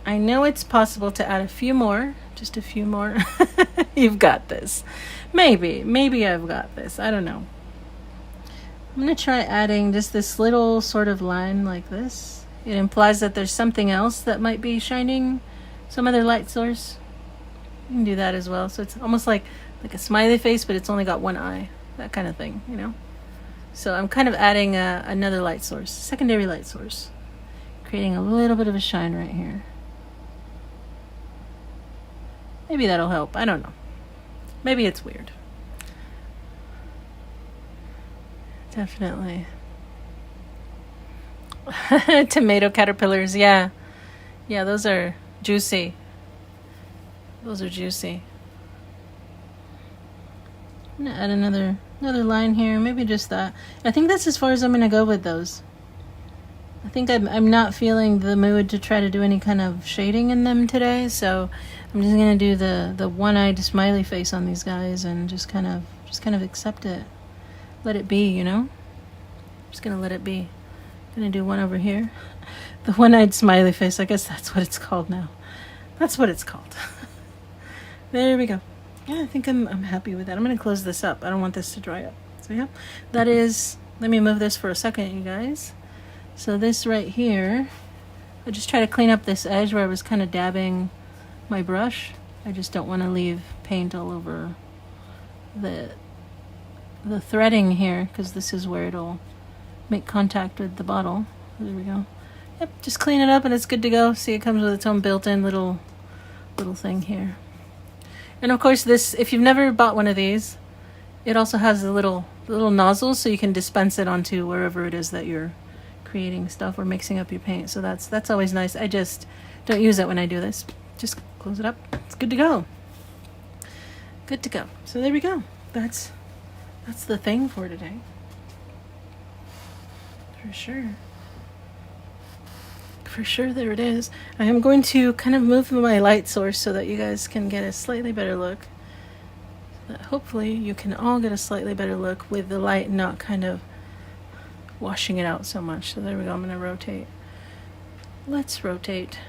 I know it's possible to add a few more. Just a few more. You've got this. Maybe I've got this. I don't know. I'm going to try adding just this little sort of line like this. It implies that there's something else that might be shining, some other light source. You can do that as well. So it's almost like a smiley face, but it's only got one eye. That kind of thing, you know? So I'm kind of adding another light source, secondary light source. Creating a little bit of a shine right here. Maybe that'll help. I don't know. Maybe it's weird. Definitely. Tomato caterpillars, yeah. Yeah, those are juicy. Those are juicy. I'm gonna add another line here, maybe just that. I think that's as far as I'm gonna go with those. I think I'm not feeling the mood to try to do any kind of shading in them today, so I'm just gonna do the one-eyed smiley face on these guys and just kind of accept it. Let it be, you know? I'm just gonna let it be. I'm gonna do one over here. The one-eyed smiley face, I guess that's what it's called now. That's what it's called. There we go. Yeah, I think I'm happy with that. I'm gonna close this up. I don't want this to dry up. So yeah, that is, let me move this for a second, you guys. So this right here, I just try to clean up this edge where I was kind of dabbing my brush. I just don't want to leave paint all over the threading here, because this is where it'll make contact with the bottle. There we go. Yep, just clean it up and it's good to go. See, it comes with its own built-in little thing here. And of course this, if you've never bought one of these, it also has the little nozzles, so you can dispense it onto wherever it is that you're creating stuff or mixing up your paint. So that's always nice. I just don't use it when I do this. Just close it up. It's good to go. Good to go. So there we go. That's the thing for today. For sure. For sure, there it is. I am going to kind of move my light source so that you guys can get a slightly better look. So that hopefully you can all get a slightly better look with the light not kind of washing it out so much. So there we go. I'm going to rotate. Let's rotate.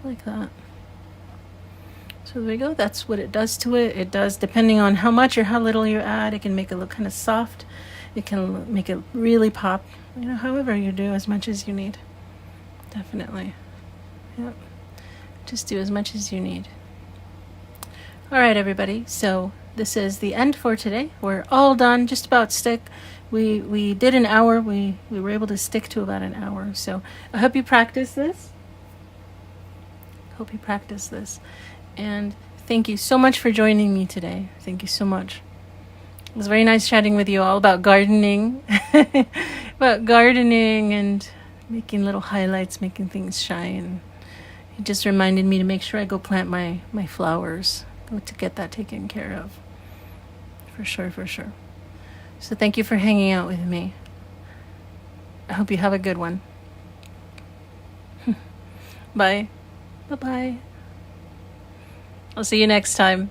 Like that. So there we go. That's what it does to it. It does, depending on how much or how little you add, it can make it look kind of soft. It can make it really pop. You know, however you do, as much as you need. Definitely. Yep. Just do as much as you need. All right, everybody. So this is the end for today. We're all done. Just about stick. We did an hour. We were able to stick to about an hour. So I hope you practice this. Hope you practice this. And thank you so much for joining me today. Thank you so much. It was very nice chatting with you all about gardening. About gardening and making little highlights, making things shine. It just reminded me to make sure I go plant my flowers. To get that taken care of. For sure, for sure. So thank you for hanging out with me. I hope you have a good one. Bye. Bye-bye. I'll see you next time.